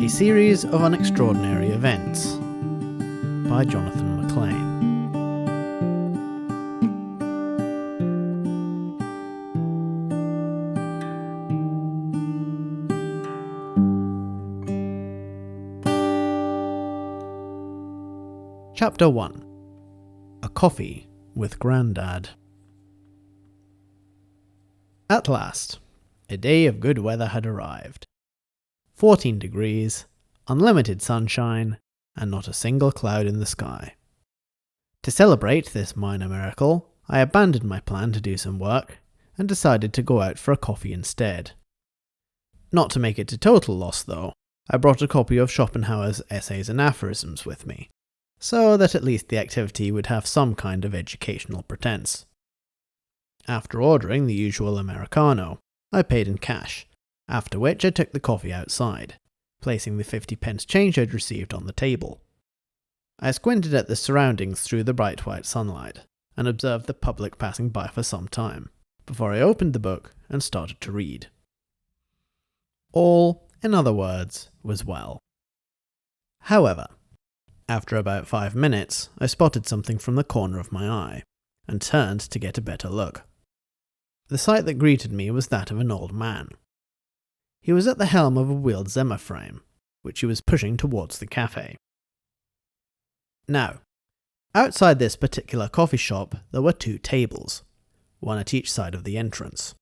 A series of unextraordinary events by Jonathan MacLean. Chapter 1. A Coffee with Grandad. At last, a day of good weather had arrived. 14 degrees, unlimited sunshine, and not a single cloud in the sky. To celebrate this minor miracle, I abandoned my plan to do some work, and decided to go out for a coffee instead. Not to make it a total loss though, I brought a copy of Schopenhauer's Essays and Aphorisms with me, so that at least the activity would have some kind of educational pretense. After ordering the usual Americano, I paid in cash, after which I took the coffee outside, placing the 50p change I'd received on the table. I squinted at the surroundings through the bright white sunlight, and observed the public passing by for some time, before I opened the book and started to read. All, in other words, was well. However, after about 5 minutes, I spotted something from the corner of my eye, and turned to get a better look. The sight that greeted me was that of an old man. He was at the helm of a wheeled Zimmer frame, which he was pushing towards the cafe. Now, outside this particular coffee shop there were 2 tables, one at each side of the entrance.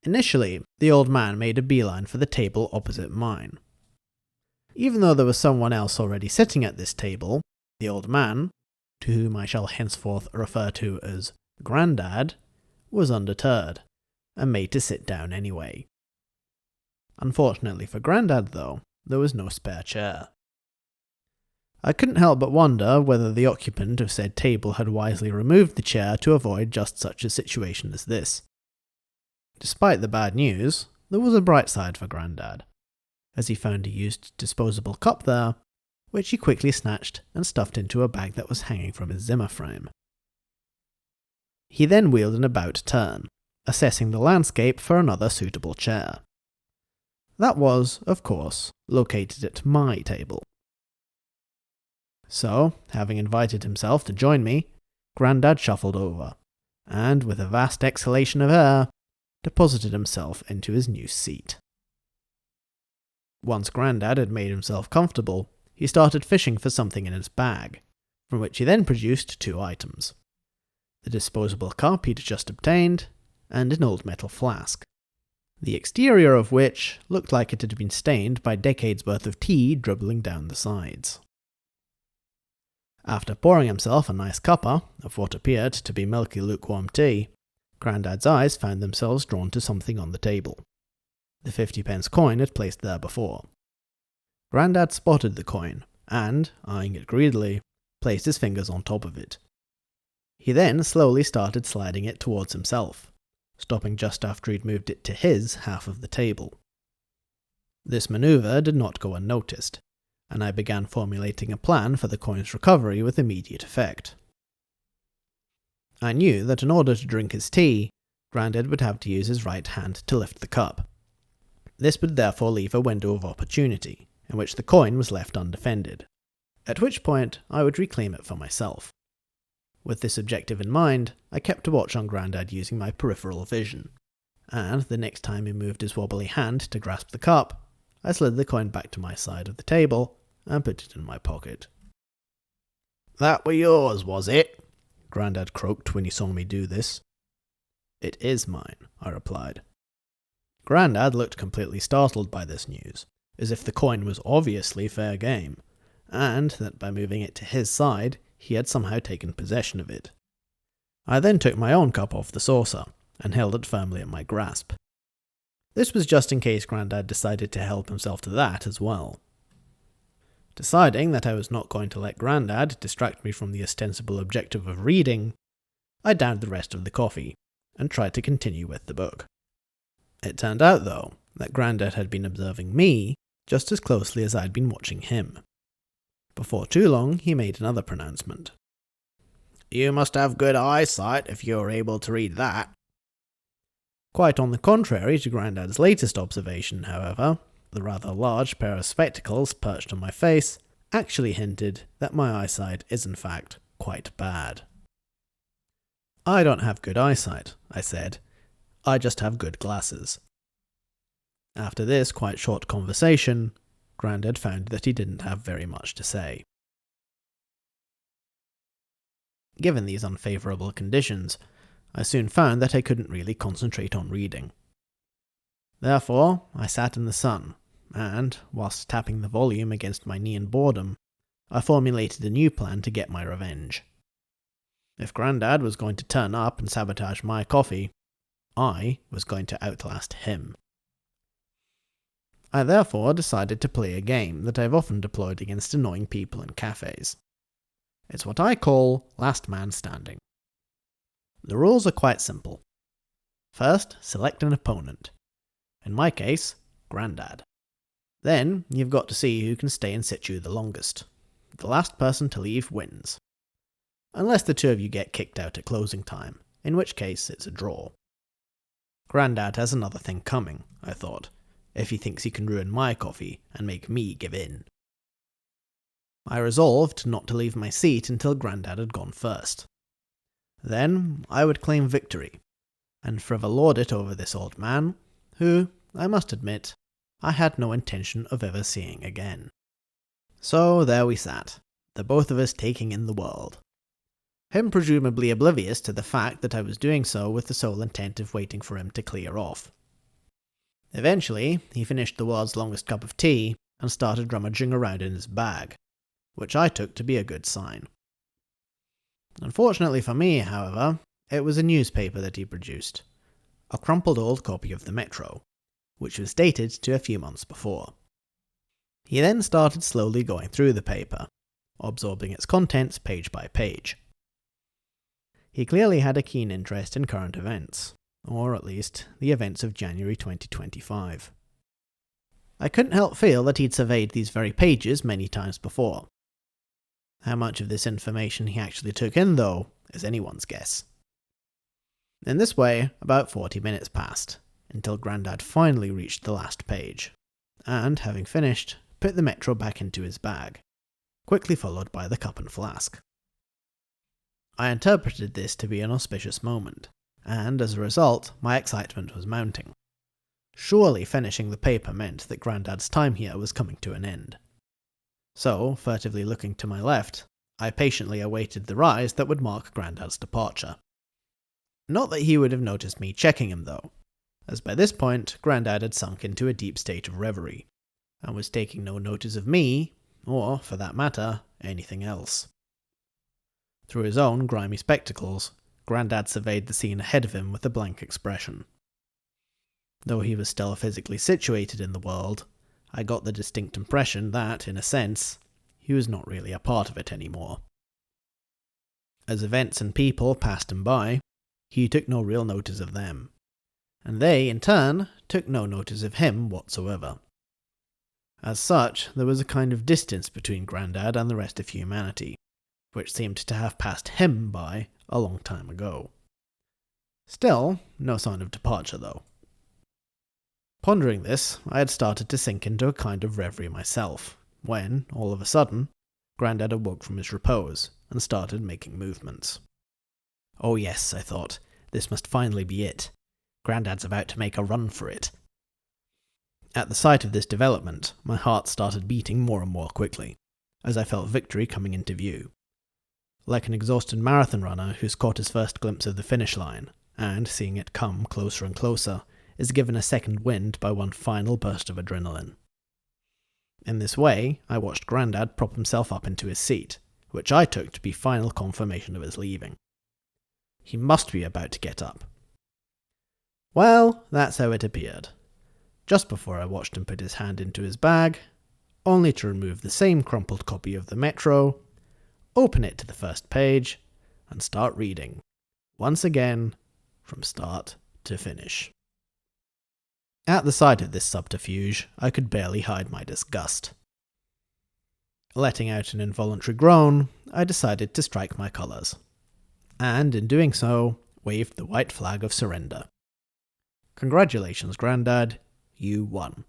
Initially, the old man made a beeline for the table opposite mine. Even though there was someone else already sitting at this table, the old man, to whom I shall henceforth refer to as Grandad, was undeterred, and made to sit down anyway. Unfortunately for Grandad, though, there was no spare chair. I couldn't help but wonder whether the occupant of said table had wisely removed the chair to avoid just such a situation as this. Despite the bad news, there was a bright side for Grandad, as he found a used disposable cup there, which he quickly snatched and stuffed into a bag that was hanging from his Zimmer frame. He then wheeled an about turn, assessing the landscape for another suitable chair. That was, of course, located at my table. So, having invited himself to join me, Grandad shuffled over, and with a vast exhalation of air, deposited himself into his new seat. Once Grandad had made himself comfortable, he started fishing for something in his bag, from which he then produced 2 items: the disposable cup he'd just obtained, and an old metal flask, the exterior of which looked like it had been stained by decades' worth of tea dribbling down the sides. After pouring himself a nice cuppa of what appeared to be milky lukewarm tea, Grandad's eyes found themselves drawn to something on the table. The 50p coin had placed there before. Grandad spotted the coin, and, eyeing it greedily, placed his fingers on top of it. He then slowly started sliding it towards himself, stopping just after he'd moved it to his half of the table. This maneuver did not go unnoticed, and I began formulating a plan for the coin's recovery with immediate effect. I knew that in order to drink his tea, Grandad would have to use his right hand to lift the cup. This would therefore leave a window of opportunity, in which the coin was left undefended, at which point I would reclaim it for myself. With this objective in mind, I kept a watch on Grandad using my peripheral vision, and the next time he moved his wobbly hand to grasp the cup, I slid the coin back to my side of the table and put it in my pocket. "That were yours, was it?" Grandad croaked when he saw me do this. "It is mine," I replied. Grandad looked completely startled by this news, as if the coin was obviously fair game, and that by moving it to his side, he had somehow taken possession of it. I then took my own cup off the saucer, and held it firmly in my grasp. This was just in case Grandad decided to help himself to that as well. Deciding that I was not going to let Grandad distract me from the ostensible objective of reading, I downed the rest of the coffee, and tried to continue with the book. It turned out, though, that Grandad had been observing me just as closely as I'd been watching him. Before too long, he made another pronouncement. "You must have good eyesight if you are able to read that." Quite on the contrary to Grandad's latest observation, however, The rather large pair of spectacles perched on my face actually hinted that my eyesight is in fact quite bad. "I don't have good eyesight," I said. "I just have good glasses." After this quite short conversation, Grandad found that he didn't have very much to say. Given these unfavourable conditions, I soon found that I couldn't really concentrate on reading. Therefore, I sat in the sun, and, whilst tapping the volume against my knee in boredom, I formulated a new plan to get my revenge. If Grandad was going to turn up and sabotage my coffee, I was going to outlast him. I therefore decided to play a game that I've often deployed against annoying people in cafes. It's what I call Last Man Standing. The rules are quite simple. First, select an opponent. In my case, Grandad. Then, you've got to see who can stay in situ the longest. The last person to leave wins. Unless the two of you get kicked out at closing time, in which case it's a draw. Grandad has another thing coming, I thought, if he thinks he can ruin my coffee and make me give in. I resolved not to leave my seat until Grandad had gone first. Then I would claim victory, and forever lord it over this old man, who, I must admit, I had no intention of ever seeing again. So there we sat, the both of us taking in the world. Him presumably oblivious to the fact that I was doing so with the sole intent of waiting for him to clear off. Eventually, he finished the world's longest cup of tea and started rummaging around in his bag, which I took to be a good sign. Unfortunately for me, however, it was a newspaper that he produced, a crumpled old copy of the Metro, which was dated to a few months before. He then started slowly going through the paper, absorbing its contents page by page. He clearly had a keen interest in current events, or at least the events of January 2025. I couldn't help feel that he'd surveyed these very pages many times before. How much of this information he actually took in, though, is anyone's guess. In this way, about 40 minutes passed, until Grandad finally reached the last page, and, having finished, put the Metro back into his bag, quickly followed by the cup and flask. I interpreted this to be an auspicious moment, and as a result, my excitement was mounting. Surely finishing the paper meant that Grandad's time here was coming to an end. So, furtively looking to my left, I patiently awaited the rise that would mark Grandad's departure. Not that he would have noticed me checking him, though, as by this point Grandad had sunk into a deep state of reverie, and was taking no notice of me, or, for that matter, anything else. Through his own grimy spectacles, Grandad surveyed the scene ahead of him with a blank expression. Though he was still physically situated in the world, I got the distinct impression that, in a sense, he was not really a part of it anymore. As events and people passed him by, he took no real notice of them, and they, in turn, took no notice of him whatsoever. As such, there was a kind of distance between Grandad and the rest of humanity, which seemed to have passed him by a long time ago. Still, no sign of departure, though. Pondering this, I had started to sink into a kind of reverie myself, when, all of a sudden, Grandad awoke from his repose and started making movements. Oh yes, I thought, this must finally be it. Grandad's about to make a run for it. At the sight of this development, my heart started beating more and more quickly, as I felt victory coming into view. Like an exhausted marathon runner who's caught his first glimpse of the finish line, and, seeing it come closer and closer, is given a second wind by one final burst of adrenaline. In this way, I watched Grandad prop himself up into his seat, which I took to be final confirmation of his leaving. He must be about to get up. Well, that's how it appeared. Just before I watched him put his hand into his bag, only to remove the same crumpled copy of the Metro, open it to the first page, and start reading, once again, from start to finish. At the sight of this subterfuge, I could barely hide my disgust. Letting out an involuntary groan, I decided to strike my colours, and in doing so, waved the white flag of surrender. Congratulations, Grandad, you won.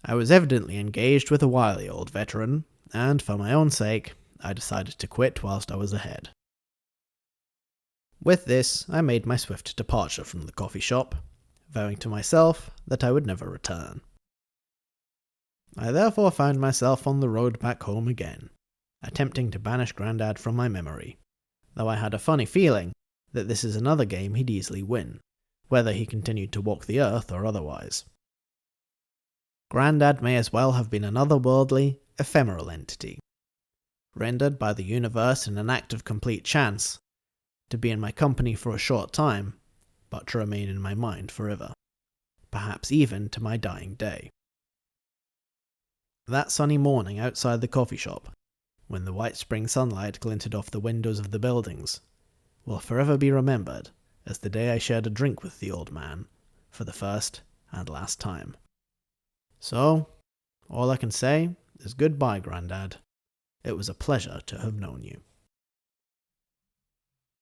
I was evidently engaged with a wily old veteran, and for my own sake, I decided to quit whilst I was ahead. With this, I made my swift departure from the coffee shop, vowing to myself that I would never return. I therefore found myself on the road back home again, attempting to banish Grandad from my memory, though I had a funny feeling that this is another game he'd easily win, whether he continued to walk the earth or otherwise. Grandad may as well have been an otherworldly, ephemeral entity, rendered by the universe in an act of complete chance, to be in my company for a short time, but to remain in my mind forever, perhaps even to my dying day. That sunny morning outside the coffee shop, when the white spring sunlight glinted off the windows of the buildings, will forever be remembered as the day I shared a drink with the old man for the first and last time. So, all I can say is goodbye, Grandad. It was a pleasure to have known you.